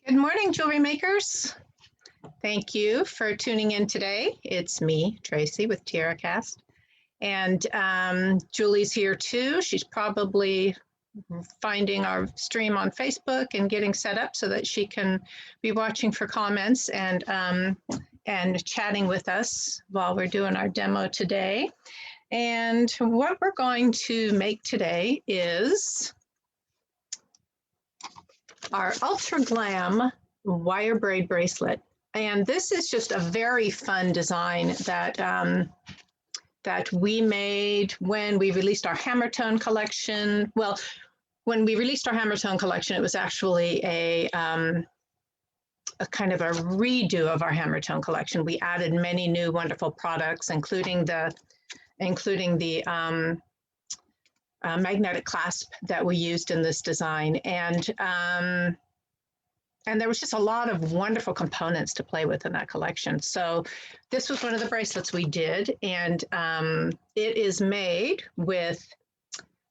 Good morning, jewelry makers. Thank you for tuning in today. It's me, Tracy, with TierraCast. And Julie's here too. She's probably finding our stream on Facebook and getting set up so that she can be watching for comments and chatting with us while we're doing our demo today. And what we're going to make today is our Ultra Glam wire braid bracelet. And this is just a very fun design that that we made when we released our Hammertone collection. Well, when we released our Hammertone collection, it was actually a kind of a redo of our Hammertone collection. We added many new wonderful products, including the magnetic clasp that we used in this design. And there was just a lot of wonderful components to play with in that collection. So this was one of the bracelets we did, and it is made with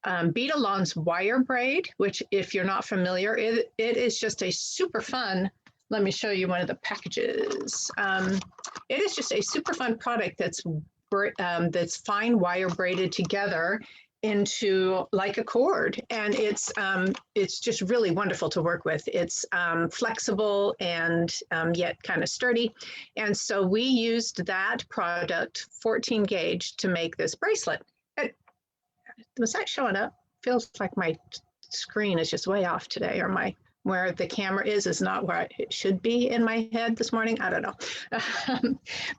Beadalon's wire braid, which if you're not familiar, it is just a super fun, let me show you one of the packages. It is just a super fun product that's fine wire braided together into like a cord, and it's just really wonderful to work with. It's flexible and yet kind of sturdy, and so we used that product 14 gauge to make this bracelet. Was that showing up? Feels like my screen is just way off today, or where the camera is not where it should be in my head this morning. I don't know.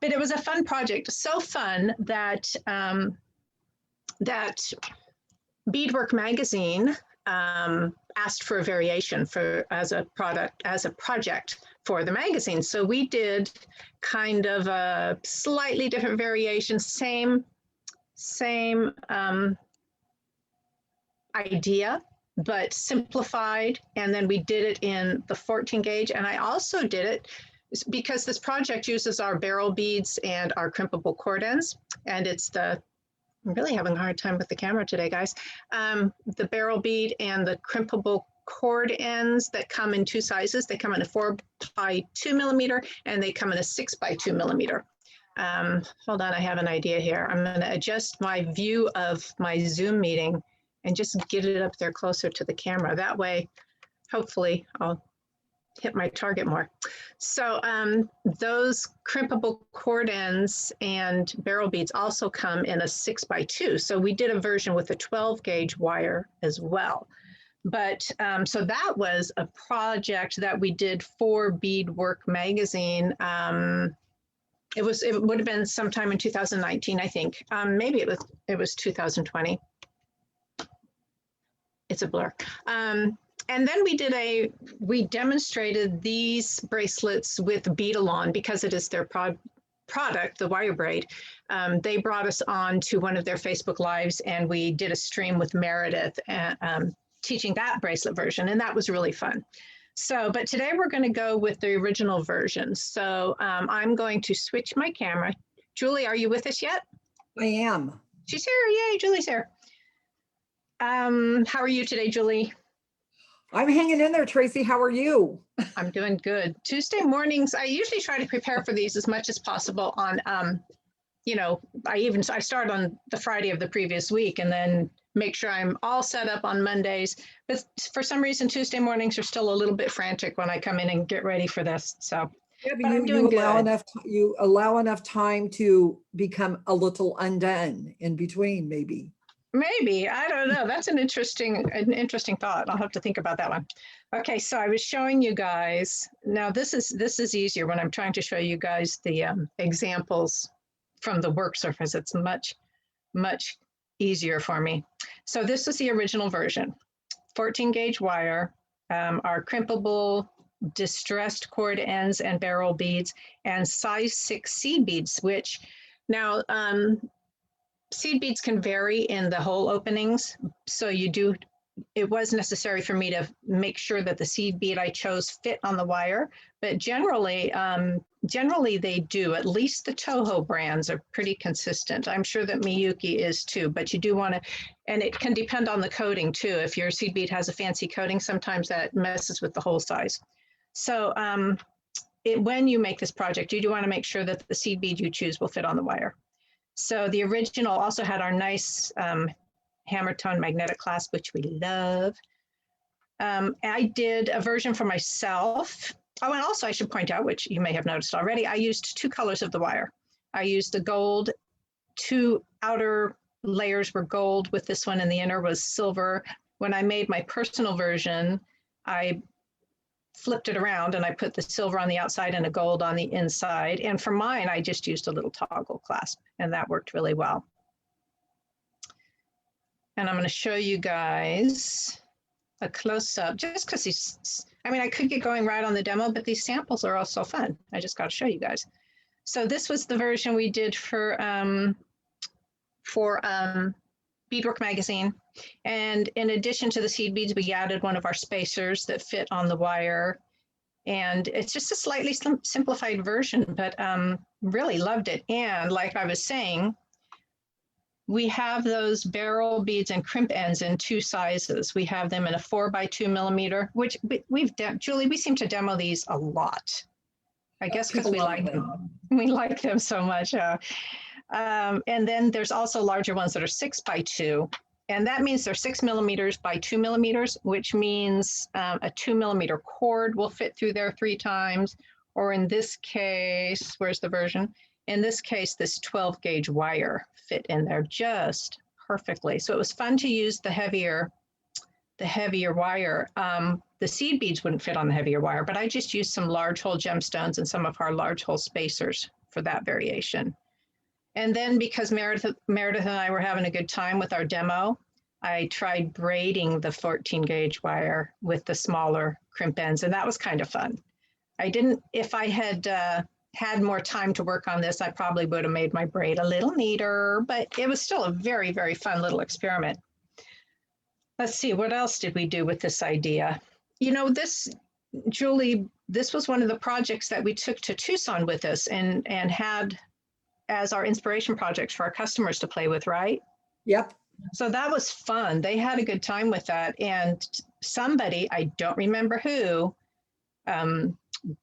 But it was a fun project, so fun that that Beadwork magazine asked for a variation as a project for the magazine. So we did kind of a slightly different variation, same idea, but simplified. And then we did it in the 14 gauge. And I also did it because this project uses our barrel beads and our crimpable cord ends. And I'm really having a hard time with the camera today, guys. The barrel bead and the crimpable cord ends that come in two sizes. They come in a 4x2 millimeter, and they come in a 6x2 millimeter. Hold on, I have an idea here. I'm gonna adjust my view of my Zoom meeting and just get it up there closer to the camera. That way, hopefully I'll hit my target more. So those crimpable cord ends and barrel beads also come in a 6x2. So we did a version with a 12 gauge wire as well. But so that was a project that we did for Beadwork magazine. It would have been sometime in 2019, I think. Maybe it was 2020. It's a blur. And then we demonstrated these bracelets with Beadalon because it is their product, the wire braid. They brought us on to one of their Facebook Lives, and we did a stream with Meredith teaching that bracelet version, and that was really fun. So, but today we're going to go with the original version. So I'm going to switch my camera. Julie, are you with us yet? I am. She's here. Yay, Julie's here. How are you today, Julie? I'm hanging in there, Tracy. How are you? I'm doing good. Tuesday mornings, I usually try to prepare for these as much as possible on, I start on the Friday of the previous week and then make sure I'm all set up on Mondays. But for some reason, Tuesday mornings are still a little bit frantic when I come in and get ready for this. So yeah, but you allow enough time to become a little undone in between, maybe. Maybe, I don't know. That's an interesting thought. I'll have to think about that one. Okay, so I was showing you guys. Now this is easier when I'm trying to show you guys the examples from the work surface. It's much easier for me. So this is the original version. 14 gauge wire, our crimpable distressed cord ends and barrel beads, and size 6 seed beads, which now seed beads can vary in the hole openings. So it was necessary for me to make sure that the seed bead I chose fit on the wire, but generally they do. At least the Toho brands are pretty consistent. I'm sure that Miyuki is too, but you do want to, and it can depend on the coating too. If your seed bead has a fancy coating, sometimes that messes with the hole size. So when you make this project, you do want to make sure that the seed bead you choose will fit on the wire. So the original also had our nice hammer tone magnetic clasp, which we love. I did a version for myself. Oh, and also I should point out, which you may have noticed already, I used 2 colors of the wire. I used the gold, 2 outer layers were gold with this one, and the inner was silver. When I made my personal version, I flipped it around and I put the silver on the outside and a gold on the inside. And for mine, I just used a little toggle clasp, and that worked really well. And I'm going to show you guys a close-up, just because I could get going right on the demo, but these samples are also fun. I just got to show you guys. So this was the version we did for Beadwork Magazine. And in addition to the seed beads, we added one of our spacers that fit on the wire. And it's just a slightly simplified version, but really loved it. And like I was saying, we have those barrel beads and crimp ends in 2 sizes. We have them in a 4x2 millimeter, which Julie, we seem to demo these a lot. I guess because we like them. We like them so much. And then there's also larger ones that are 6x2. And that means they're 6 millimeters by 2 millimeters, which means a 2 millimeter cord will fit through there 3 times. Or in this case, where's the version? In this case, this 12 gauge wire fit in there just perfectly. So it was fun to use the heavier wire. The seed beads wouldn't fit on the heavier wire, but I just used some large hole gemstones and some of our large hole spacers for that variation. And then because Meredith and I were having a good time with our demo, I tried braiding the 14 gauge wire with the smaller crimp ends, and that was kind of fun. If I had had more time to work on this, I probably would have made my braid a little neater, but it was still a very, very fun little experiment. Let's see, what else did we do with this idea? Julie, this was one of the projects that we took to Tucson with us and had as our inspiration projects for our customers to play with, right? Yep. So that was fun. They had a good time with that. And somebody, I don't remember who,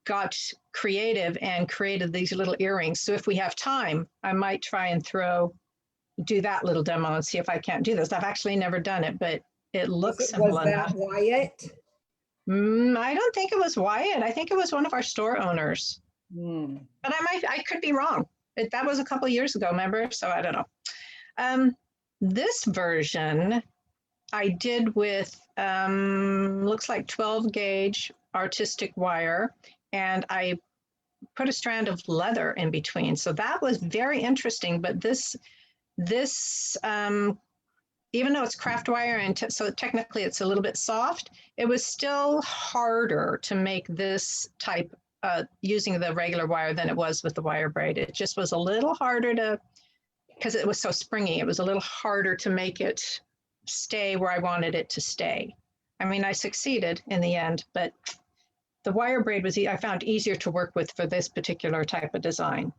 got creative and created these little earrings. So if we have time, I might try and do that little demo and see if I can't do this. I've actually never done it, but it looks simple enough. Was that Wyatt? I don't think it was Wyatt. I think it was one of our store owners. But I could be wrong. That was a couple of years ago, remember? So I don't know. This version I did with, looks like 12 gauge artistic wire, and I put a strand of leather in between. So that was very interesting, but this even though it's craft wire, and so technically it's a little bit soft, it was still harder to make this type using the regular wire than it was with the wire braid. It just was a little harder because it was so springy, it was a little harder to make it stay where I wanted it to stay. I mean, I succeeded in the end, but the wire braid I found easier to work with for this particular type of design.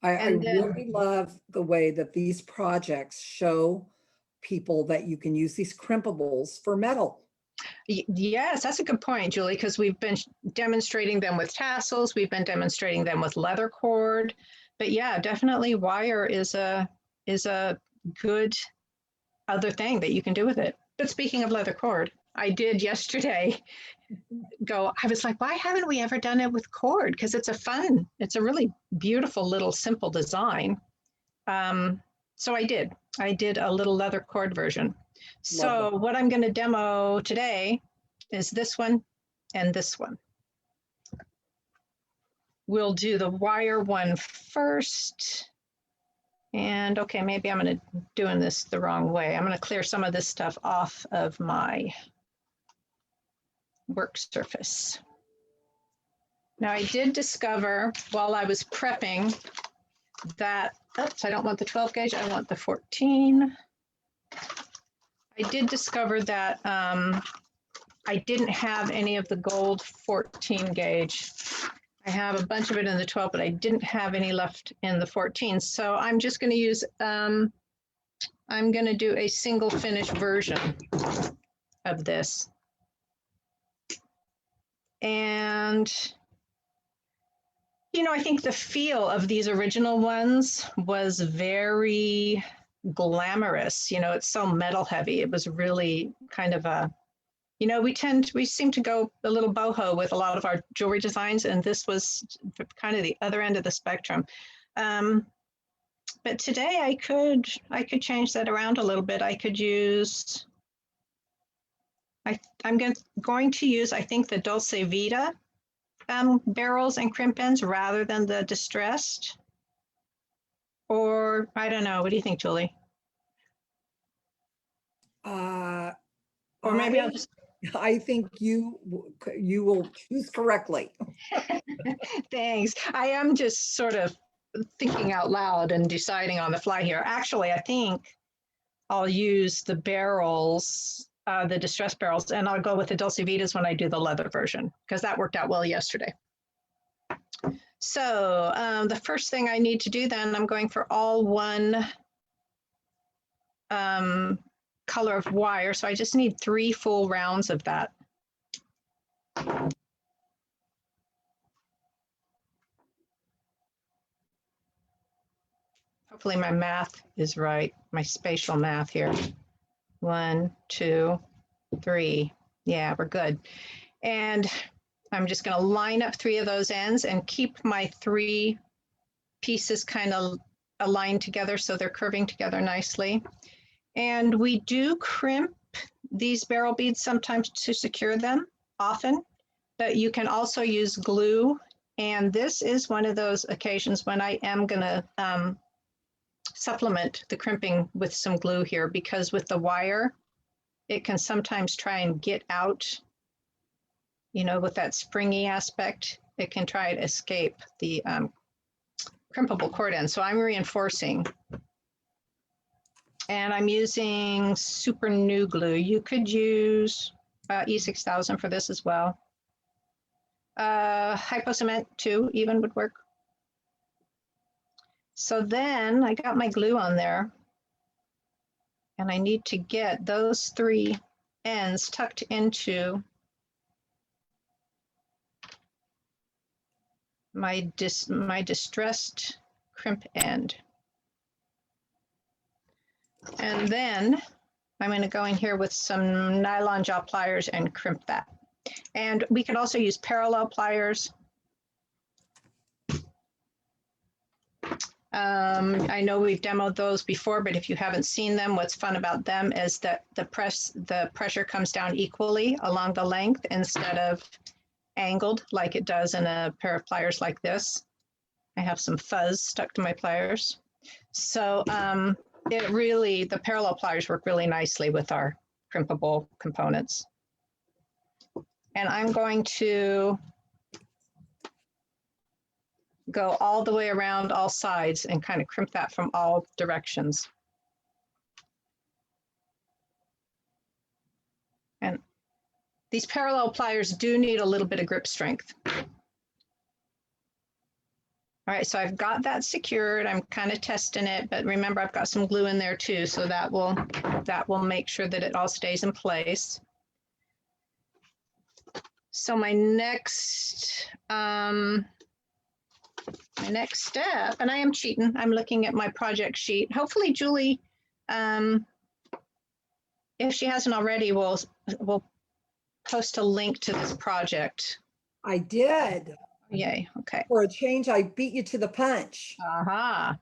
I really love the way that these projects show people that you can use these crimpables for metal. Yes, that's a good point, Julie, because we've been demonstrating them with tassels, we've been demonstrating them with leather cord, but yeah, definitely wire is a good other thing that you can do with it. But speaking of leather cord, I did yesterday I was like, why haven't we ever done it with cord? Because it's a really beautiful little simple design. So I did a little leather cord version. So what I'm going to demo today is this one and this one. We'll do the wire one first. And okay, maybe I'm doing this the wrong way. I'm going to clear some of this stuff off of my work surface. Now I did discover while I was prepping that, oops, I don't want the 12 gauge, I want the 14. I did discover that I didn't have any of the gold 14 gauge. I have a bunch of it in the 12, but I didn't have any left in the 14. So I'm just going to use, I'm going to do a single finish version of this. And, you know, I think the feel of these original ones was very glamorous. You know, it's so metal heavy. It was really kind of a, you know, we seem to go a little boho with a lot of our jewelry designs, and this was kind of the other end of the spectrum. But today I could change that around a little bit. I could use, I'm going to use, I think, the Dulce Vita barrels and crimp ends rather than the distressed. Or I don't know. What do you think, Julie? Or maybe I'll just. I think you will choose correctly. Thanks. I am just sort of thinking out loud and deciding on the fly here. Actually, I think I'll use the barrels, the distressed barrels, and I'll go with the Dulce Vitas when I do the leather version, because that worked out well yesterday. So the first thing I need to do then, I'm going for all one color of wire. So I just need 3 full rounds of that. Hopefully my math is right, my spatial math here. 1, 2, 3. Yeah, we're good. And I'm just going to line up 3 of those ends and keep my 3 pieces kind of aligned together so they're curving together nicely. And we do crimp these barrel beads sometimes to secure them, often, but you can also use glue. And this is one of those occasions when I am going to supplement the crimping with some glue here, because with the wire, it can sometimes try and get out, you know, with that springy aspect, it can try to escape the crimpable cord end. So I'm reinforcing. And I'm using super new glue. You could use E6000 for this as well. Hypo cement too, even would work. So then I got my glue on there, and I need to get those 3 ends tucked into my distressed crimp end. And then I'm going to go in here with some nylon jaw pliers and crimp that. And we can also use parallel pliers. I know we've demoed those before, but if you haven't seen them, what's fun about them is that the pressure comes down equally along the length instead of angled like it does in a pair of pliers like this. I have some fuzz stuck to my pliers. So the parallel pliers work really nicely with our crimpable components. And I'm going to go all the way around all sides and kind of crimp that from all directions. And these parallel pliers do need a little bit of grip strength. All right, so I've got that secured. I'm kind of testing it, but remember I've got some glue in there too, so that will make sure that it all stays in place. So my next step, and I am cheating, I'm looking at my project sheet. Hopefully Julie, if she hasn't already, will post a link to this project. I did. Yay, okay. For a change, I beat you to the punch. Aha.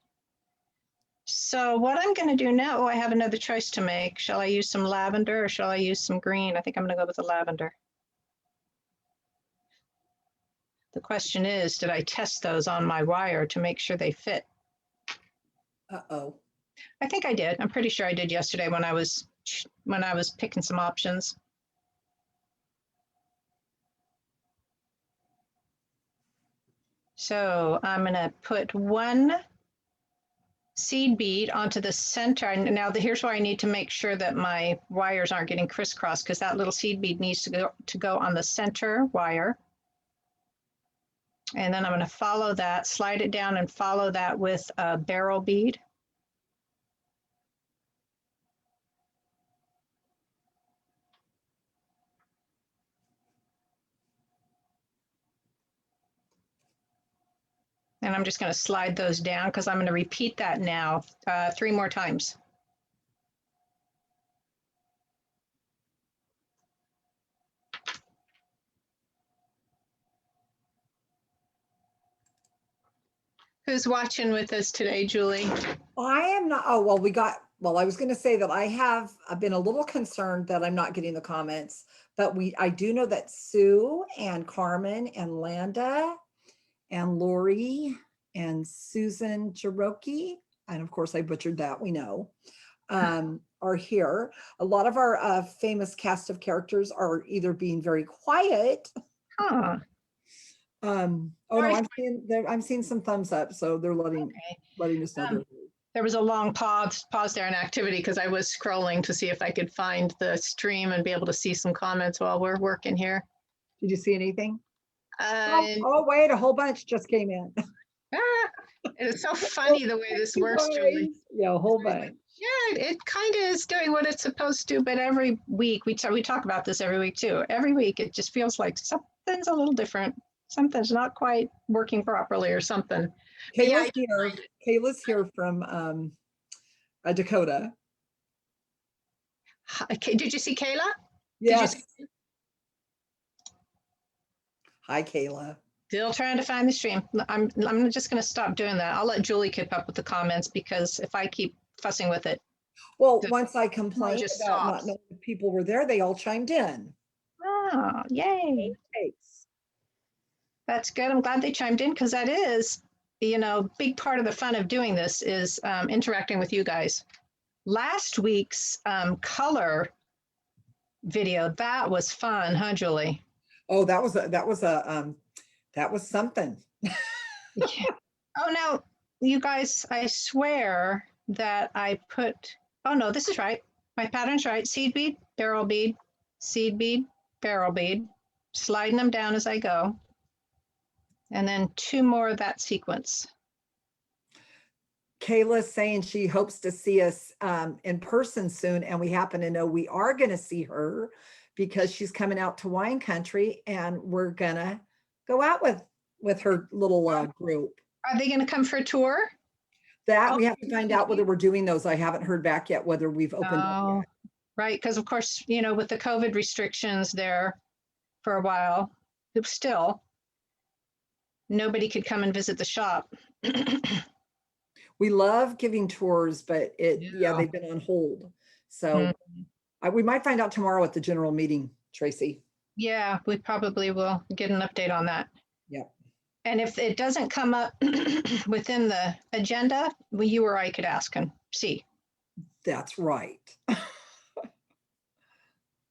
So what I'm going to do now, I have another choice to make. Shall I use some lavender or shall I use some green? I think I'm going to go with the lavender. The question is, did I test those on my wire to make sure they fit? Uh-oh. I think I did. I'm pretty sure I did yesterday when I was picking some options. So I'm going to put 1 seed bead onto the center. Now here's where I need to make sure that my wires aren't getting crisscrossed, because that little seed bead needs to go on the center wire. And then I'm going to follow that, slide it down and follow that with a barrel bead. And I'm just going to slide those down because I'm going to repeat that now 3 more times. Who's watching with us today, Julie? I am not. Oh, well, I was going to say that I've been a little concerned that I'm not getting the comments, but I do know that Sue and Carmen and Landa and Lori and Susan Cherokee, and of course I butchered that, we know, are here. A lot of our famous cast of characters are either being very quiet. Huh. Oh no, I'm seeing some thumbs up, so they're letting us know. There was a long pause there in activity because I was scrolling to see if I could find the stream and be able to see some comments while we're working here. Did you see anything? Oh wait, a whole bunch just came in. It's so funny the way this works, Julie. Yeah, a whole bunch. Yeah, it kind of is doing what it's supposed to, but every week, we talk about this every week too. Every week, it just feels like something's a little different. Something's not quite working properly or something. Kayla's here from Dakota. Did you see Kayla? Yes. Hi, Kayla. Still trying to find the stream. I'm just going to stop doing that. I'll let Julie keep up with the comments because if I keep fussing with it. Well, once I complained about not knowing if people were there, they all chimed in. Oh, yay. That's good. I'm glad they chimed in because that is, big part of the fun of doing this is interacting with you guys. Last week's color video, that was fun, huh, Julie? Oh, that was something. Yeah. Oh, no, you guys, I swear that I put, oh no, this is right. My pattern's right. Seed bead, barrel bead, seed bead, barrel bead, sliding them down as I go. And then 2 more of that sequence. Kayla's saying she hopes to see us in person soon. And we happen to know we are going to see her because she's coming out to wine country and we're going to go out with her little group. Are they going to come for a tour? That we have to find out whether we're doing those. I haven't heard back yet whether we've opened up yet. Right, because of course, with the COVID restrictions there for a while, still, nobody could come and visit the shop. We love giving tours, but they've been on hold. So we might find out tomorrow at the general meeting, Tracy. Yeah, we probably will get an update on that. Yep. And if it doesn't come up within the agenda, you or I could ask and see. That's right.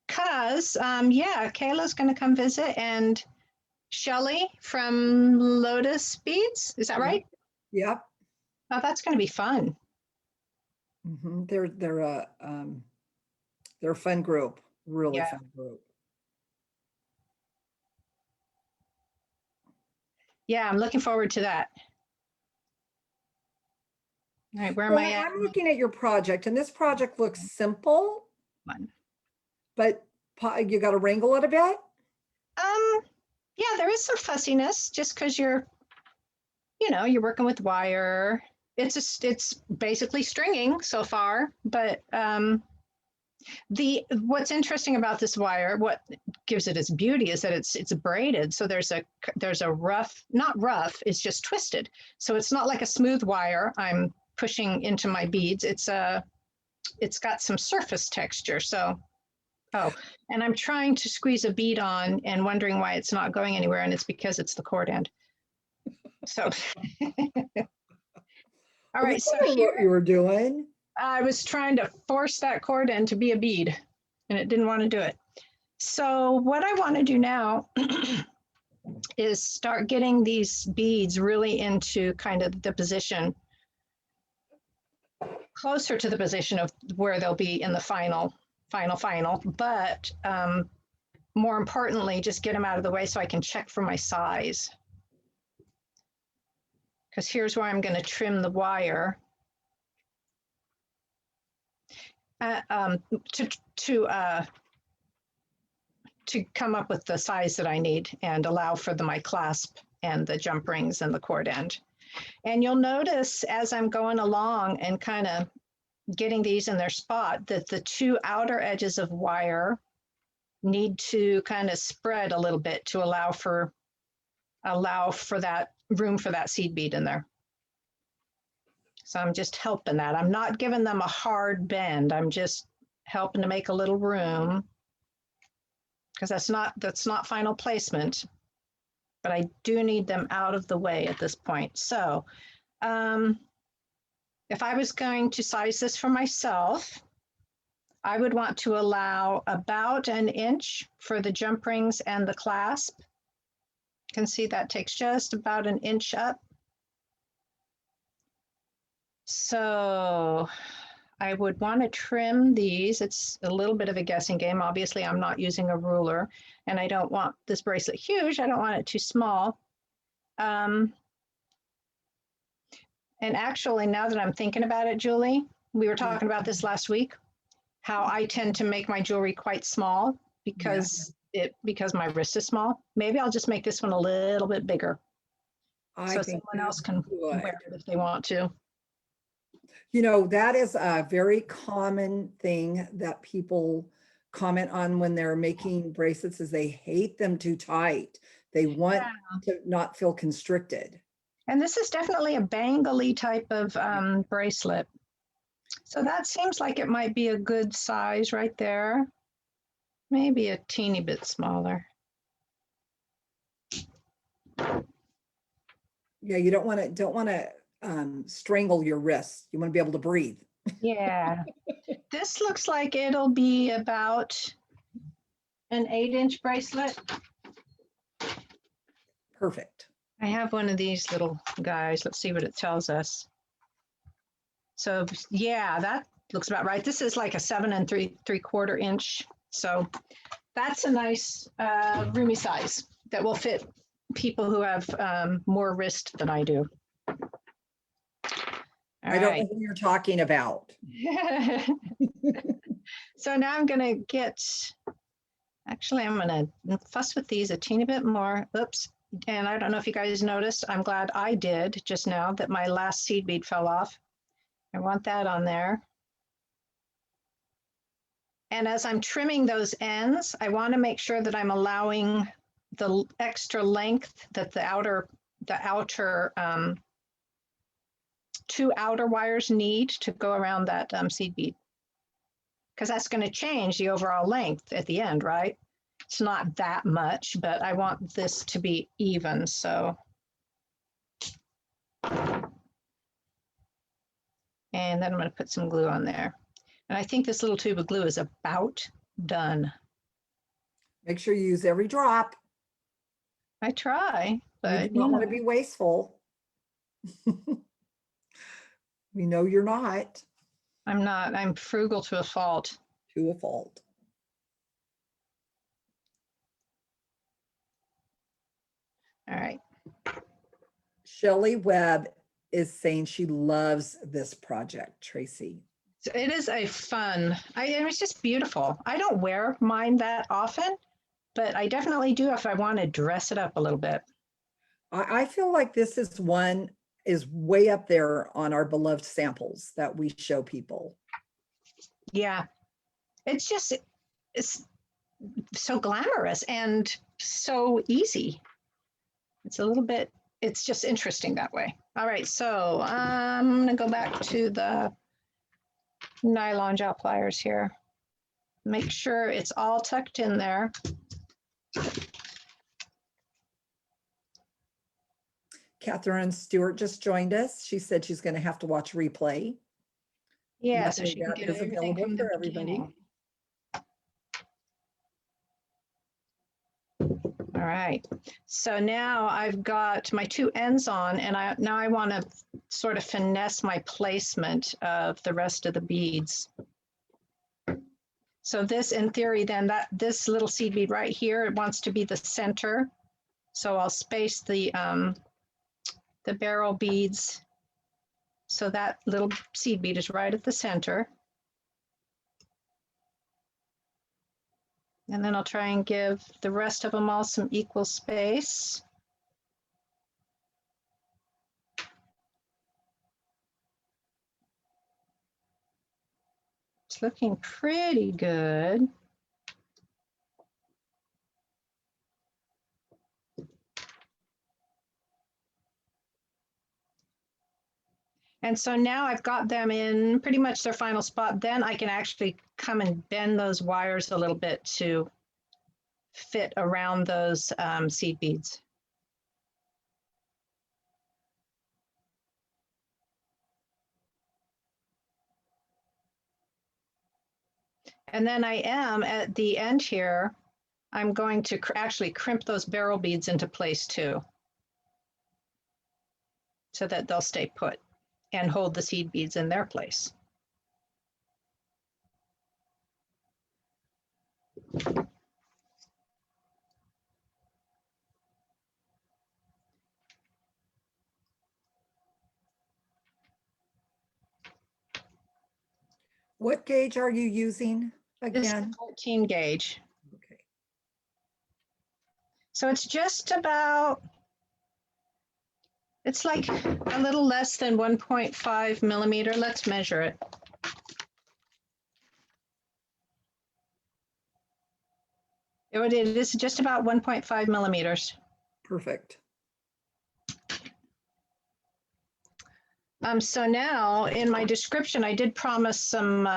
Because, Kayla's going to come visit and Shelly from Lotus Beads. Is that right? Yep. Oh, that's going to be fun. Mm-hmm. They're a fun group, really fun group. Yeah, I'm looking forward to that. All right, where am I at? I'm looking at your project, and this project looks simple, but you got to wrangle it a bit. Yeah, there is some fussiness just because you're working with wire. It's basically stringing so far, but what's interesting about this wire, what gives it its beauty is that it's braided. So there's a rough, not rough, it's just twisted. So it's not like a smooth wire I'm pushing into my beads. It's got some surface texture. So, and I'm trying to squeeze a bead on and wondering why it's not going anywhere. And it's because it's the cord end. So, all right. So what you were doing. I was trying to force that cord end to be a bead and it didn't want to do it. So what I want to do now is start getting these beads really into kind of the position, closer to the position of where they'll be in the final, but more importantly, just get them out of the way so I can check for my size. Because here's where I'm going to trim the wire. To come up with the size that I need and allow for my clasp and the jump rings and the cord end. And you'll notice as I'm going along and kind of getting these in their spot that the two outer edges of wire need to kind of spread a little bit to allow for that room for that seed bead in there. So I'm just helping that. I'm not giving them a hard bend. I'm just helping to make a little room, because that's not final placement, but I do need them out of the way at this point. So if I was going to size this for myself, I would want to allow about an inch for the jump rings and the clasp. You can see that takes just about an inch up. So I would want to trim these. It's a little bit of a guessing game. Obviously, I'm not using a ruler, and I don't want this bracelet huge. I don't want it too small. And actually, now that I'm thinking about it, Julie, we were talking about this last week, how I tend to make my jewelry quite small because my wrist is small. Maybe I'll just make this one a little bit bigger, so someone else can wear it if they want to. You know, that is a very common thing that people comment on when they're making bracelets, is they hate them too tight. They want to not feel constricted. And this is definitely a bangly type of bracelet. So that seems like it might be a good size right there. Maybe a teeny bit smaller. Yeah, you don't want to strangle your wrist. You want to be able to breathe. Yeah. This looks like it'll be about an 8-inch bracelet. Perfect. I have one of these little guys. Let's see what it tells us. So yeah, that looks about right. This is like a 7 3/4 inch. So that's a nice roomy size that will fit people who have more wrist than I do. I don't know who you're talking about. So now I'm going to I'm going to fuss with these a teeny bit more. Oops. And I don't know if you guys noticed, I'm glad I did just now, that my last seed bead fell off. I want that on there. And as I'm trimming those ends, I want to make sure that I'm allowing the extra length that the outer two outer wires need to go around that seed bead, because that's going to change the overall length at the end, right? It's not that much, but I want this to be even. So, and then I'm going to put some glue on there. And I think this little tube of glue is about done. Make sure you use every drop. I try, but you do not want to be wasteful. We know you're not. I'm not. I'm frugal to a fault. To a fault. All right. Shelley Webb is saying she loves this project, Tracy. So it is a fun, it's just beautiful. I don't wear mine that often, but I definitely do if I want to dress it up a little bit. I feel like this is way up there on our beloved samples that we show people. Yeah, it's so glamorous and so easy. It's just interesting that way. All right, so I'm gonna go back to the nylon gel pliers here. Make sure it's all tucked in there. Catherine Stewart just joined us. She said she's going to have to watch replay. Yeah, so she can get everything from the beginning. All right, so now I've got my two ends on, and now I want to sort of finesse my placement of the rest of the beads. So this, in theory, then this little seed bead right here, it wants to be the center. So I'll space the barrel beads so that little seed bead is right at the center. And then I'll try and give the rest of them all some equal space. It's looking pretty good. And so now I've got them in pretty much their final spot. Then I can actually come and bend those wires a little bit to fit around those seed beads. And then I am at the end here, I'm going to actually crimp those barrel beads into place too, so that they'll stay put and hold the seed beads in their place. What gauge are you using This is again? 14 gauge. Okay. So it's just about, it's like a little less than 1.5 millimeter. Let's measure it. It is just about 1.5 millimeters. Perfect. So now in my description, I did promise some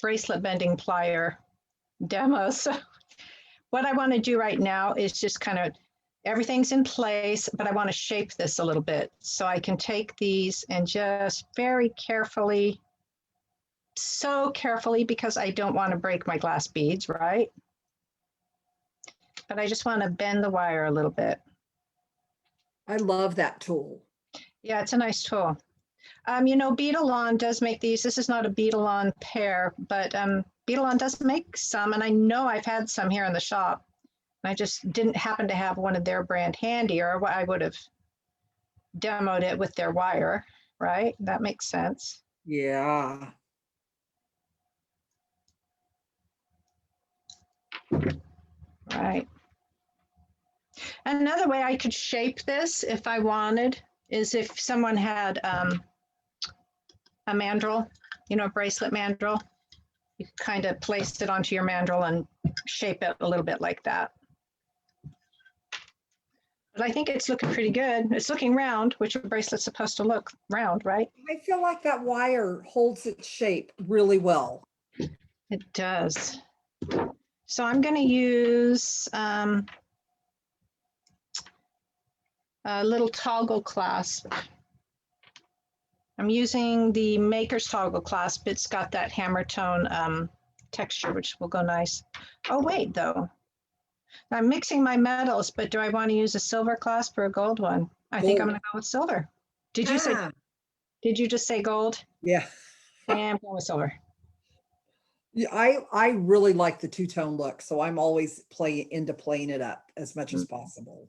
bracelet bending plier demos. So what I want to do right now is just kind of, everything's in place, but I want to shape this a little bit. So I can take these and just very carefully, so carefully, because I don't want to break my glass beads, right? But I just want to bend the wire a little bit. I love that tool. Yeah, it's a nice tool. You know, Beadalon does make these. This is not a Beadalon pair, but Beadalon does make some, and I know I've had some here in the shop. I just didn't happen to have one of their brand handy, or I would have demoed it with their wire, right? That makes sense. Yeah. Right. Another way I could shape this if I wanted is if someone had a mandrel, you know, a bracelet mandrel, you could kind of place it onto your mandrel and shape it a little bit like that. But I think it's looking pretty good. It's looking round, which a bracelet's supposed to look round, right? I feel like that wire holds its shape really well. It does. So I'm going to use a little toggle clasp. I'm using the Maker's toggle clasp. It's got that hammer tone texture, which will go nice. Oh, wait, though. I'm mixing my metals, but do I want to use a silver clasp or a gold one? I think I'm going to go with silver. Did you say? Did you just say gold? Yeah. Yeah, I'm going with silver. Yeah, I really like the two-tone look, so I'm always playing it up as much as possible.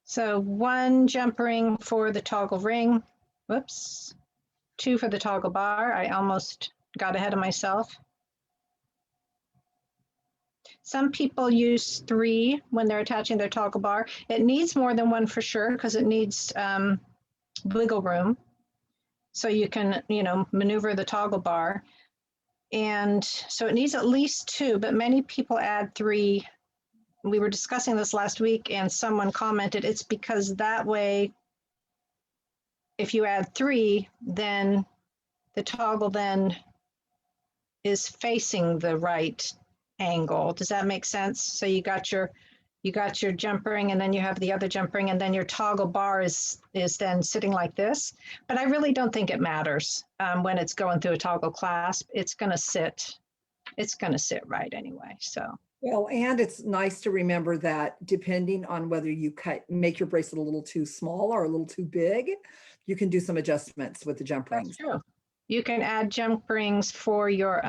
So 1 jump ring for the toggle ring. Whoops. 2 for the toggle bar. I almost got ahead of myself. Some people use 3 when they're attaching their toggle bar. It needs more than 1 for sure, because it needs wiggle room. So you can, you know, maneuver the toggle bar. And so it needs at least 2, but many people add 3. We were discussing this last week and someone commented it's because that way, if you add 3, then the toggle then is facing the right angle. Does that make sense? So you got your jump ring, and then you have the other jump ring, and then your toggle bar is then sitting like this. But I really don't think it matters when it's going through a toggle clasp. It's going to sit right anyway. So. Well, and it's nice to remember that depending on whether you make your bracelet a little too small or a little too big, you can do some adjustments with the jump rings. That's true. You can add jump rings for your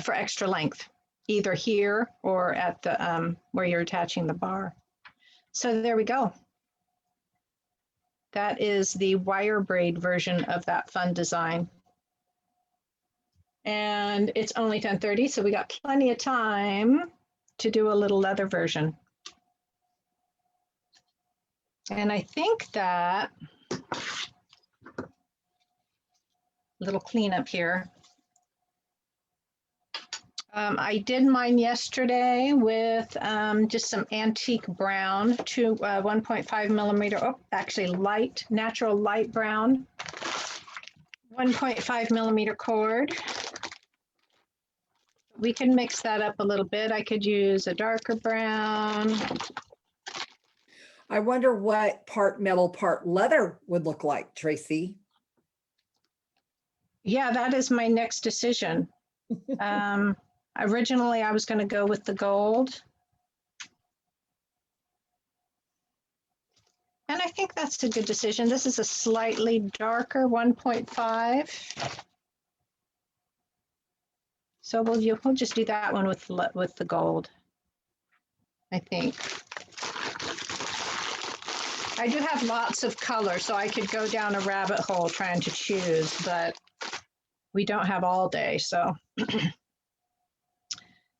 for extra length, either here or at the where you're attaching the bar. So there we go. That is the wire braid version of that fun design. And it's only 10:30, so we got plenty of time to do a little leather version. And I think that little cleanup here. I did mine yesterday with just some antique brown to 1.5 millimeter, oh, actually natural light brown, 1.5 millimeter cord. We can mix that up a little bit. I could use a darker brown. I wonder what part metal, part leather would look like, Tracy. Yeah, that is my next decision. Originally, I was going to go with the gold. And I think that's a good decision. This is a slightly darker 1.5. So we'll just do that one with the gold, I think. I do have lots of color, so I could go down a rabbit hole trying to choose, but we don't have all day, so.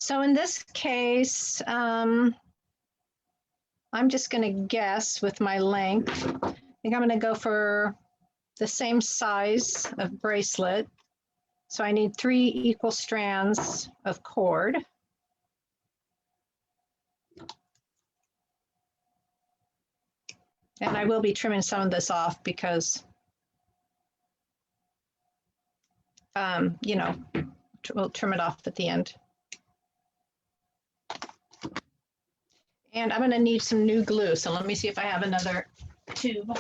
So in this case, I'm just going to guess with my length. I think I'm going to go for the same size of bracelet. So I need 3 equal strands of cord. And I will be trimming some of this off because, you know, we'll trim it off at the end. And I'm going to need some new glue. So let me see if I have another tube.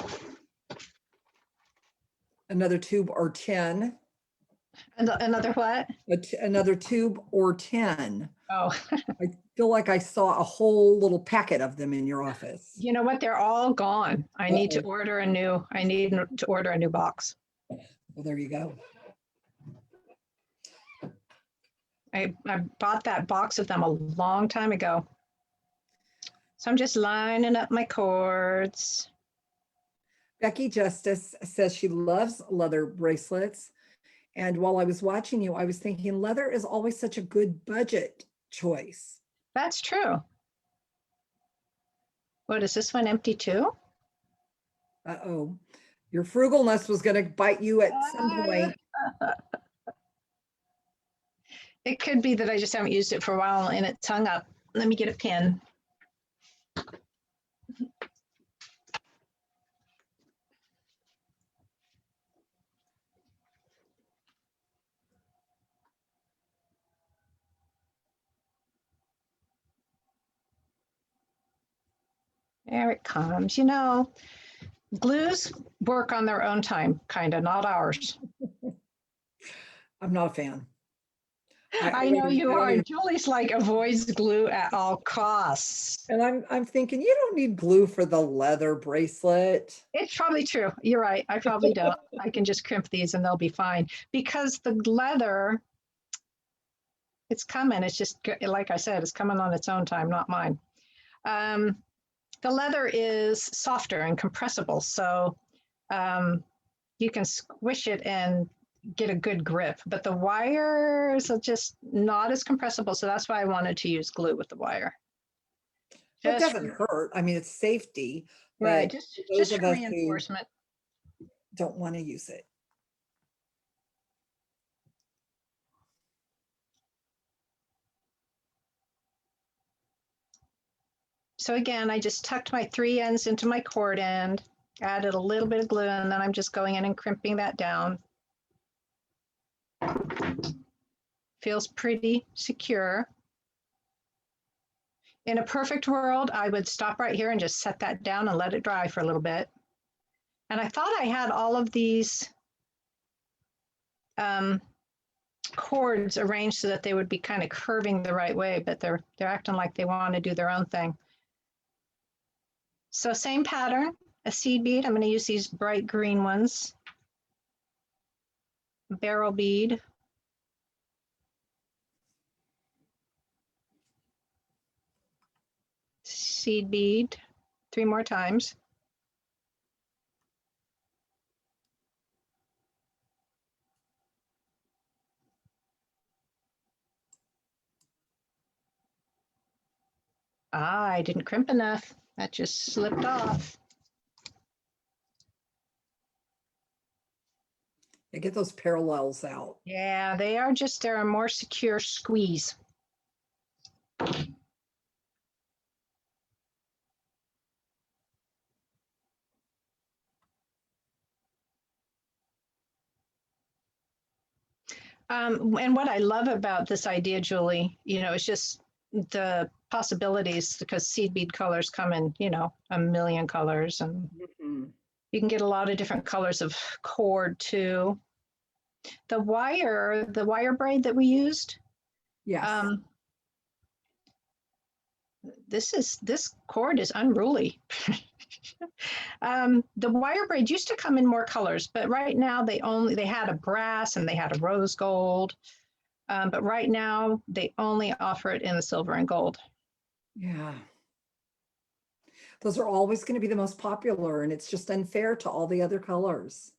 Another tube or 10. Another what? Another tube or 10. Oh, I feel like I saw a whole little packet of them in your office. you know what? They're all gone. I need to order a new box. Well, there you go. I bought that box of them a long time ago. So I'm just lining up my cords. Becky Justice says she loves leather bracelets. And while I was watching you, I was thinking leather is always such a good budget choice. That's true. What, is this one empty too? Uh-oh. Your frugalness was going to bite you at some point. It could be that I just haven't used it for a while and it's hung up. Let me get a pin. There it comes. You know, glues work on their own time, kind of, not ours. I'm not a fan. I know you are. Julie's like avoids glue at all costs. And I'm thinking, you don't need glue for the leather bracelet. It's probably true. You're right. I probably don't. I can just crimp these and they'll be fine. Because the leather, it's coming. It's just, like I said, it's coming on its own time, not mine. The leather is softer and compressible. So you can squish it and get a good grip, but the wires are just not as compressible. So that's why I wanted to use glue with the wire. It doesn't hurt. I mean, it's safety. Right. Just for reinforcement. Don't want to use it. So again, I just tucked my 3 ends into my cord end, added a little bit of glue, and then I'm just going in and crimping that down. Feels pretty secure. In a perfect world, I would stop right here and just set that down and let it dry for a little bit. And I thought I had all of these cords arranged so that they would be kind of curving the right way, but they're acting like they want to do their own thing. So same pattern, a seed bead. I'm going to use these bright green ones. Barrel bead. Seed bead 3 more times. I didn't crimp enough. That just slipped off. Yeah, get those parallels out. Yeah, they're a more secure squeeze. And what I love about this idea, Julie, it's just the possibilities, because seed bead colors come in, a million colors, and Mhm. you can get a lot of different colors of cord too. The wire braid that we used, Yes. this cord is unruly. The wire braid used to come in more colors, but right now they had a brass and they had a rose gold. But right now they only offer it in the silver and gold. Yeah. Those are always going to be the most popular, and it's just unfair to all the other colors.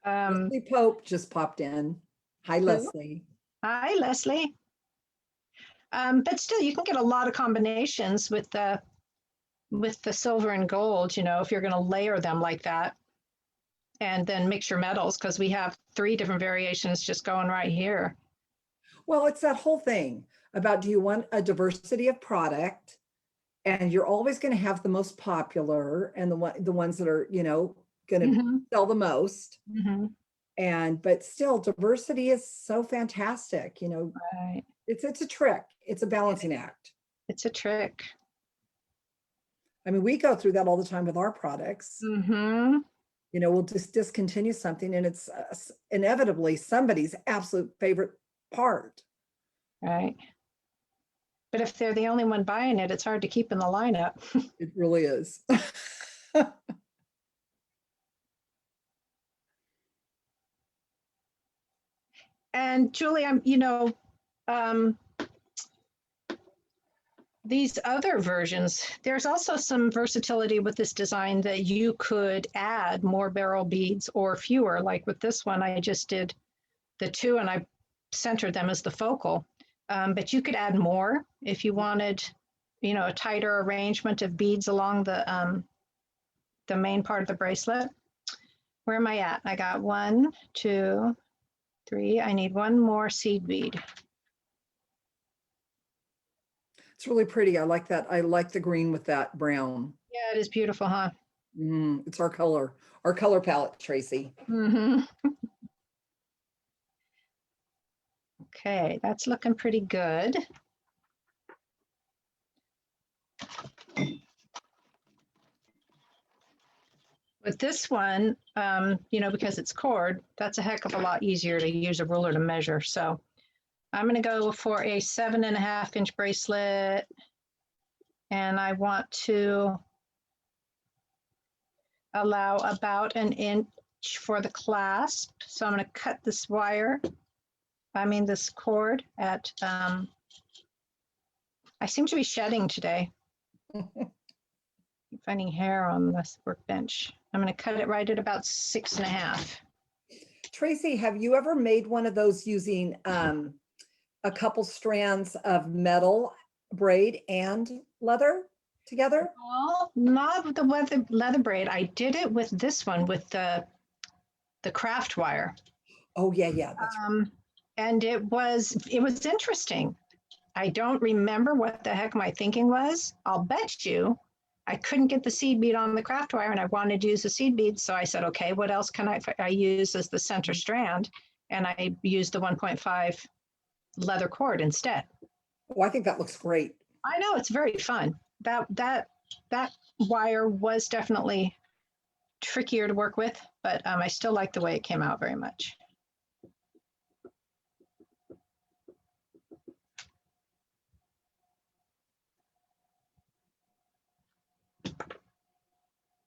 Leslie Pope just popped in. Hi, Leslie. Hi, Leslie. But still, you can get a lot of combinations with the silver and gold, if you're going to layer them like that, and then mix your metals, because we have 3 different variations just going right here. Well, it's that whole thing about, do you want a diversity of product? And you're always going to have the most popular and the ones that are, going to sell the most. But still, diversity is so fantastic. Right. It's a trick. It's a balancing act. It's a trick. I mean, we go through that all the time with our products. We'll just discontinue something, and it's inevitably somebody's absolute favorite part. Right. But if they're the only one buying it, it's hard to keep in the lineup. It really is. And Julie, these other versions, there's also some versatility with this design that you could add more barrel beads or fewer. Like with this one, I just did the 2 and I centered them as the focal. But you could add more if you wanted, a tighter arrangement of beads along the main part of the bracelet. Where am I at? I got 1, 2, 3. I need 1 more seed bead. It's really pretty. I like that. I like the green with that brown. Yeah, it is beautiful, huh? It's our color palette, Tracy. Okay, that's looking pretty good. With this one, because it's cord, that's a heck of a lot easier to use a ruler to measure. So I'm going to go for a 7.5-inch bracelet, and I want to allow about 1 inch for the clasp. So I'm going to cut this this cord at, I seem to be shedding today. Finding hair on this workbench. I'm going to cut it right at about 6.5. Tracy, have you ever made one of those using a couple strands of metal braid and leather together? Well, not with the leather braid. I did it with this one with the craft wire. Oh yeah, that's right. And it was interesting. I don't remember what the heck my thinking was. I'll bet you I couldn't get the seed bead on the craft wire, and I wanted to use the seed bead. So I said, okay, what else can I use as the center strand? And I used the 1.5 leather cord instead. Oh, I think that looks great. I know, it's very fun. That wire was definitely trickier to work with, but I still like the way it came out very much.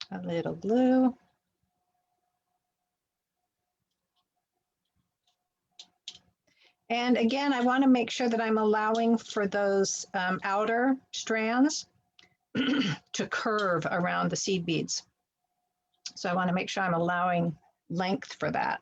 A little glue. And again, I want to make sure that I'm allowing for those outer strands to curve around the seed beads. So I want to make sure I'm allowing length for that.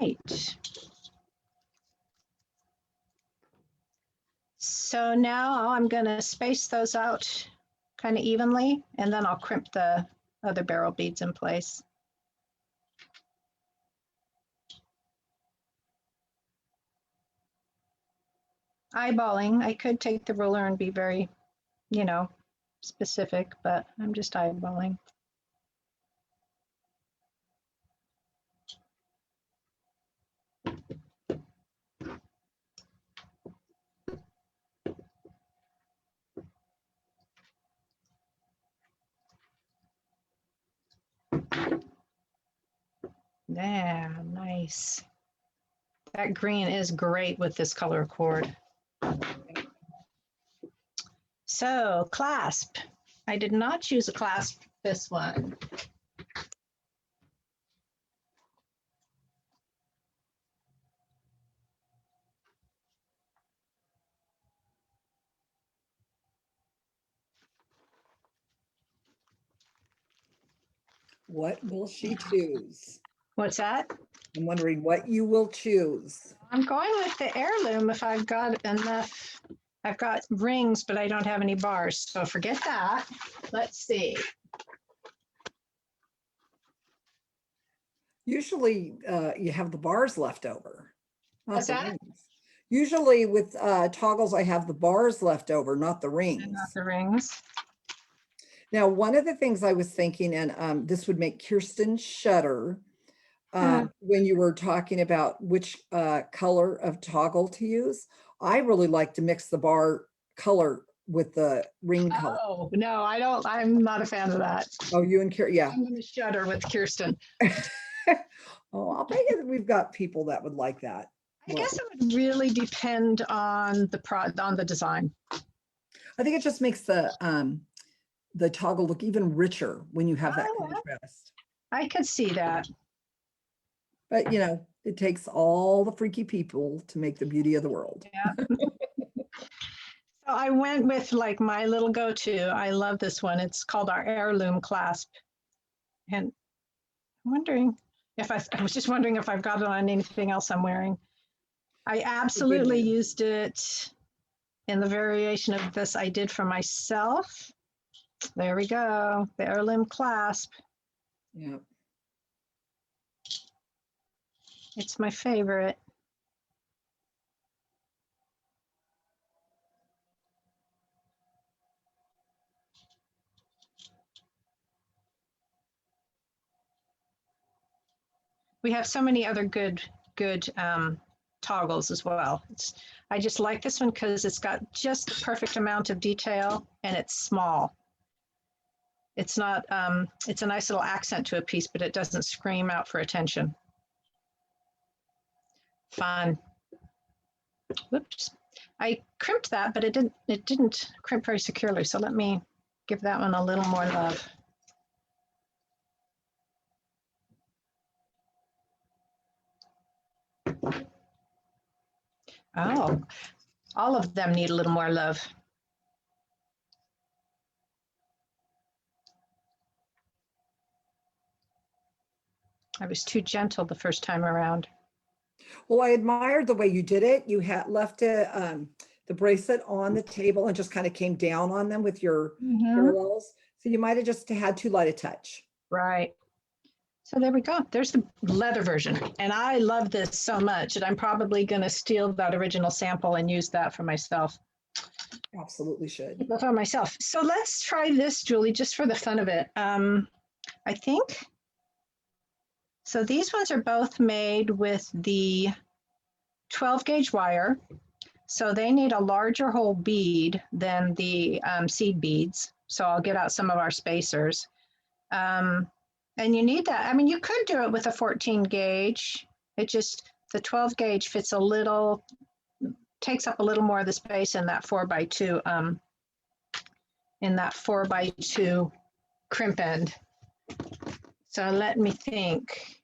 right. So now I'm going to space those out kind of evenly, and then I'll crimp the other barrel beads in place. Eyeballing, I could take the ruler and be very, you know, specific, but I'm just eyeballing. Yeah, nice. That green is great with this color cord. So clasp. I did not choose a clasp this one. What will she choose? What's that? I'm wondering what you will choose. I'm going with the heirloom if I've got enough. I've got rings, but I don't have any bars, so forget that. Let's see. Usually you have the bars left over, not What's the that? rings. Usually with toggles, I have the bars left over, not the And rings. not the rings. Now, one of the things I was thinking, and this would make Kirsten shudder, when you were talking about which color of toggle to use, I really like to mix the bar color with the ring color. Oh, no, I don't. I'm not a fan of that. Oh, you and Kirsten, yeah. I'm going to shudder with Kirsten. Oh, I'll bet you that we've got people that would like that. I guess it would really depend on the design. I think it just makes the toggle look even richer when you have that contrast. I could see that. But you know, it takes all the freaky people to make the beauty of the world. Yeah. So I went with like my little go-to. I love this one. It's called our heirloom clasp. And I'm wondering if I was just wondering if I've got it on anything else I'm wearing. I absolutely used it in the variation of this I did for myself. There we go, the heirloom clasp. Yeah. It's my favorite. We have so many other good toggles as well. I just like this one because it's got just the perfect amount of detail and it's small. It's not, it's a nice little accent to a piece, but it doesn't scream out for attention. Fun. Whoops. I crimped that, but it didn't crimp very securely. So let me give that one a little more love. Oh, all of them need a little more love. I was too gentle the first time around. Well, I admired the way you did it. You had left the bracelet on the table and just kind of came down on them with your parallels. So you might have just had too light a touch. Right. So there we go. There's the leather version. And I love this so much that I'm probably going to steal that original sample and use that for myself. Absolutely should. For myself. So let's try this, Julie, just for the fun of it. I think. So these ones are both made with the 12 gauge wire. So they need a larger hole bead than the seed beads. So I'll get out some of our spacers. And you need that. I mean, you could do it with a 14 gauge. It just, the 12 gauge fits a little, takes up a little more of the space in that 4x2, crimp end. So let me think.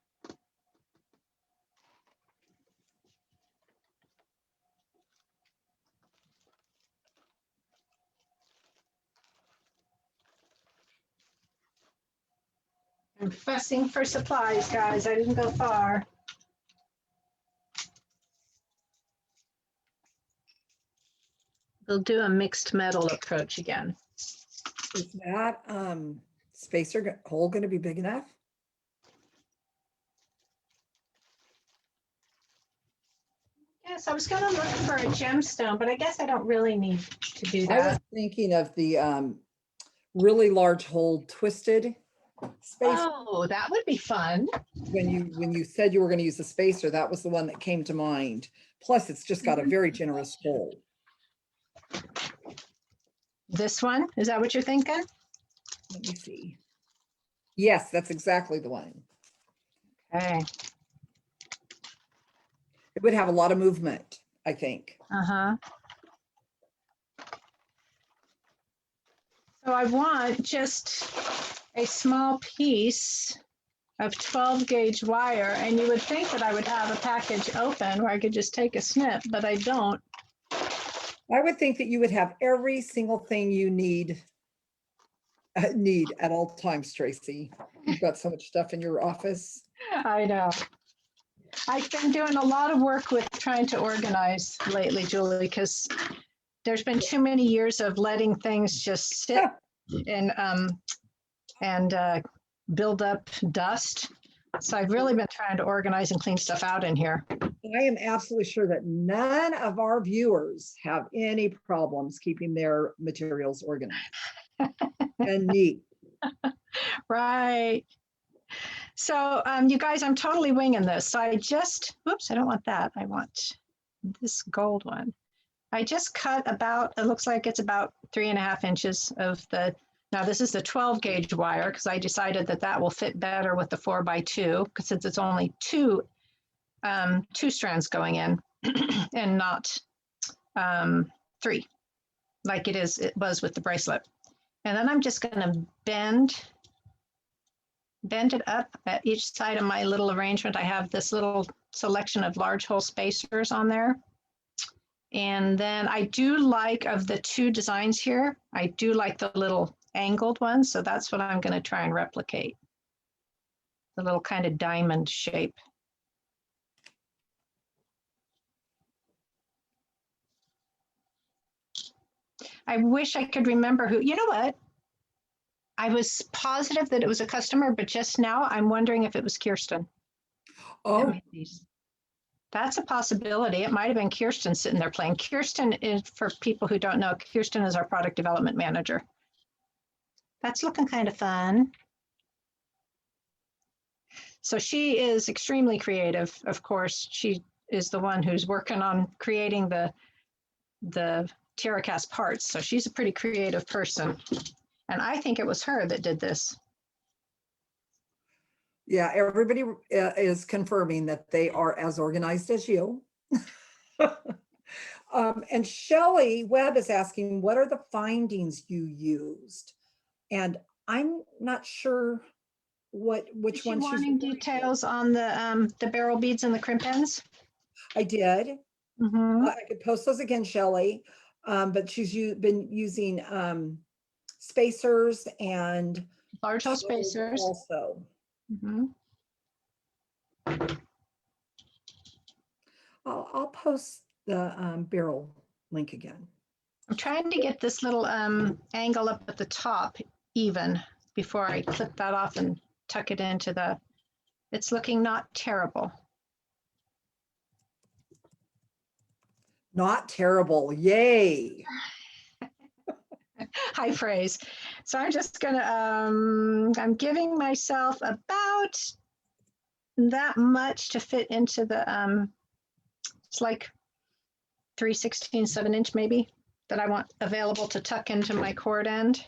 I'm fussing for supplies, guys. I didn't go far. We'll do a mixed metal approach again. Is that spacer hole going to be big enough? Yes, I was going to look for a gemstone, but I guess I don't really need to do I was that. thinking of the really large hole twisted space. Oh, that would be fun. When you said you were going to use the spacer, that was the one that came to mind. Plus, it's just got a very generous hole. This one, is that what you're thinking? Let me see. Yes, that's exactly the one. Okay. It would have a lot of movement, I think. Uh-huh. So I want just a small piece of 12 gauge wire, and you would think that I would have a package open where I could just take a snip, but I don't. I would think that you would have every single thing you need at all times, Tracy. You've got so much stuff in your office. I know. I've been doing a lot of work with trying to organize lately, Julie, because there's been too many years of letting things just sit and build up dust. So I've really been trying to organize and clean stuff out in here. I am absolutely sure that none of our viewers have any problems keeping their materials organized and neat. Right. So you guys, I'm totally winging this. So I just, whoops, I don't want that. I want this gold one. I just cut about, it looks like it's about 3.5 inches of the, now this is the 12 gauge wire because I decided that that will fit better with the 4x2 because since it's only two strands going in and not 3 like it was with the bracelet. And then I'm just going to bend it up at each side of my little arrangement. I have this little selection of large hole spacers on there. And then I do like, of the 2 designs here, I do like the little angled ones. So that's what I'm going to try and replicate. The little kind of diamond shape. I wish I could remember who, you know what? I was positive that it was a customer, but just now I'm wondering if it was Kirsten. Oh, That's a possibility. It might have been Kirsten sitting there playing. Kirsten is, for people who don't know, Kirsten is our product development manager. That's looking kind of fun. So she is extremely creative. Of course, she is the one who's working on creating the TierraCast parts. So she's a pretty creative person. And I think it was her that did this. yeah, everybody is confirming that they are as organized as you. And Shelley Webb is asking, what are the findings you used? And I'm not sure which one she's wanting details on the barrel beads and the crimp ends. I did. Mm-hmm. I could post those again, Shelley. But she's been using spacers and Large hole spacers also. Mm-hmm. I'll post the barrel link again. I'm trying to get this little angle up at the top even before I clip that off and tuck it into the, it's looking not terrible. Not terrible, yay. High praise. So I'm just gonna, I'm giving myself about that much to fit into the, it's like 3/16, 7-inch maybe, that I want available to tuck into my cord end.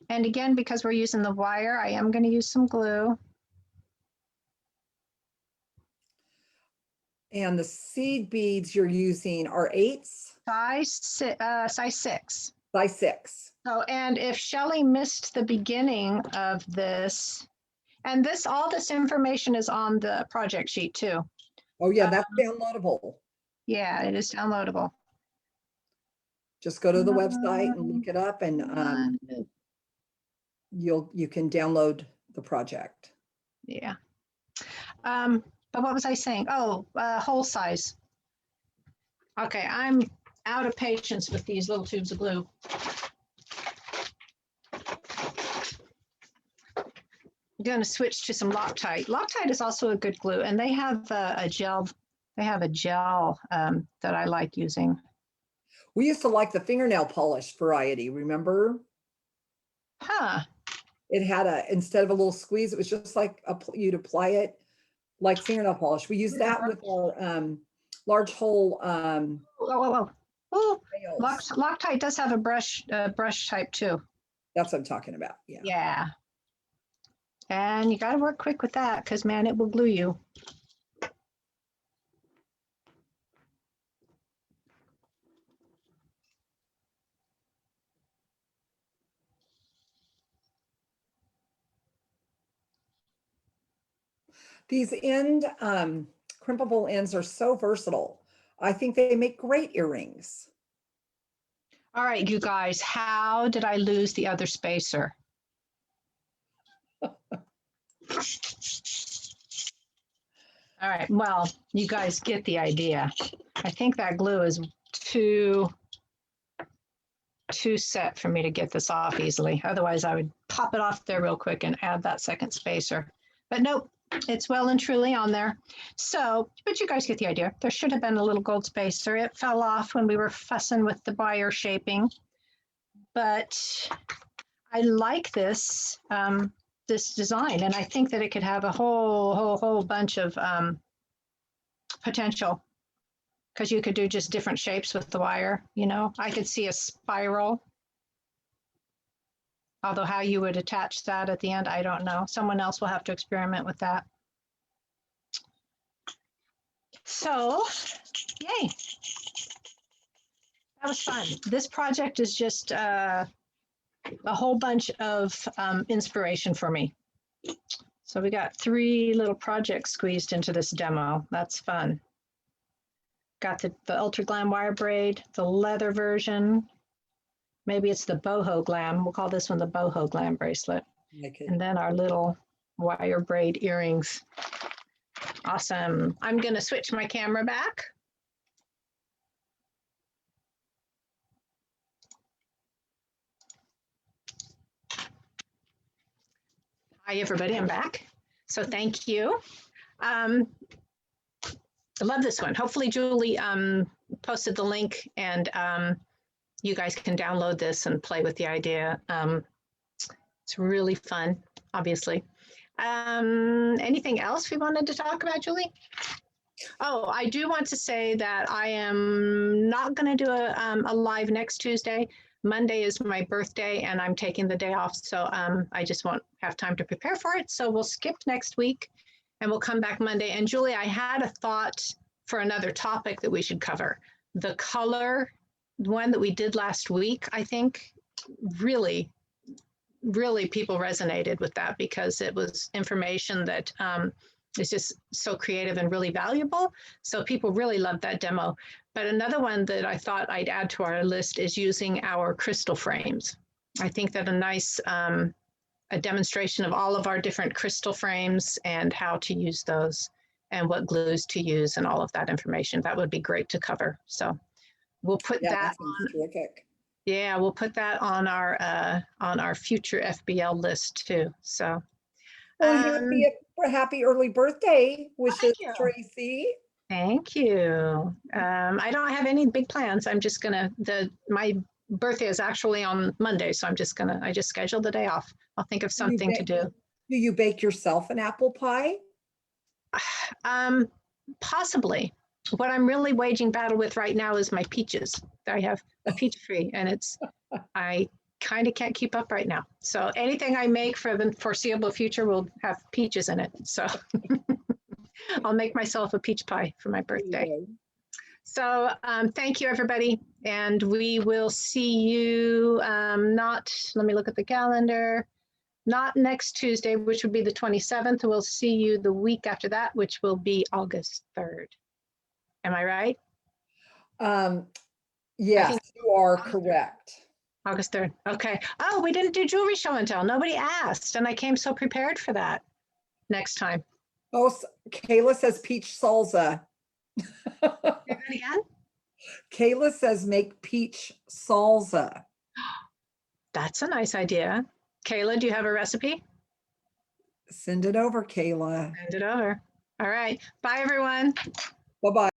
And again, because we're using the wire, I am going to use some glue. And the seed beads you're using are 8s? Size 6. Size 6. Oh, and if Shelley missed the beginning of this, and all this information is on the project sheet too. Oh yeah, that's downloadable. Yeah, it is downloadable. Just go to the website and look it up, and you can download the project. Yeah. But what was I saying? Oh, hole size. Okay, I'm out of patience with these little tubes of glue. I'm going to switch to some Loctite. Loctite is also a good glue, and they have a gel. They have a gel that I like using. We used to like the fingernail polish variety, remember? Huh. It had instead of a little squeeze, it was just like you'd apply it like fingernail polish. We use that with our large hole Whoa, whoa, whoa. Oh, nails. Loctite does have a brush type too. That's what I'm talking about. Yeah. Yeah. And you got to work quick with that because, man, it will glue you. These crimpable ends are so versatile. I think they make great earrings. All right, you guys, how did I lose the other spacer? All right, well, you guys get the idea. I think that glue is too set for me to get this off easily. Otherwise, I would pop it off there real quick and add that second spacer. But nope, it's well and truly on there. So, but you guys get the idea. There should have been a little gold spacer. It fell off when we were fussing with the wire shaping. But I like this this design, and I think that it could have a whole bunch of potential, because you could do just different shapes with the wire. You know, I could see a spiral. Although how you would attach that at the end, I don't know. Someone else will have to experiment with that. So, yay. That was fun. This project is just a whole bunch of inspiration for me. So we got 3 little projects squeezed into this demo. That's fun. Got the Ultra Glam wire braid, the leather version. Maybe it's the boho glam. We'll call this one the boho glam bracelet. And then our little wire braid earrings. Awesome. I'm going to switch my camera back. Hi, everybody. I'm back. So thank you. I love this one. Hopefully, Julie posted the link, and you guys can download this and play with the idea. It's really fun, obviously. Anything else we wanted to talk about, Julie? Oh, I do want to say that I am not going to do a live next Tuesday. Monday is my birthday, and I'm taking the day off, so I just won't have time to prepare for it. So we'll skip next week, and we'll come back Monday. And Julie, I had a thought for another topic that we should cover. The color one that we did last week, I think, really people resonated with that, because it was information that is just so creative and really valuable. So people really loved that demo. But another one that I thought I'd add to our list is using our crystal frames. I think that a nice a demonstration of all of our different crystal frames and how to use those and what glues to use and all of that information, that would be great to cover. So we'll put that on. Terrific. Yeah, we'll put that on our future FBL list too. So, well, happy early birthday wishes, Tracy. Thank you. I don't have any big plans. I'm just gonna my birthday is actually on Monday, so I just scheduled the day off. I'll think of something to do. Do you bake yourself an apple pie? Possibly. What I'm really waging battle with right now is my peaches. I have a peach tree, and I kind of can't keep up right now. So anything I make for the foreseeable future will have peaches in it. So I'll make myself a peach pie for my birthday. So thank you, everybody. And we will see you let me look at the calendar, not next Tuesday, which would be the 27th. We'll see you the week after that, which will be August 3rd. Am I right? Yes, you are correct. August 3rd. Okay. Oh, we didn't do jewelry show and tell. Nobody asked, and I came so prepared for that next time. Oh, Kayla says peach salsa. Say that again? Kayla says make peach salsa. That's a nice idea. Kayla, do you have a recipe? Send it over, Kayla. Send it over. All right. Bye, everyone. Bye-bye.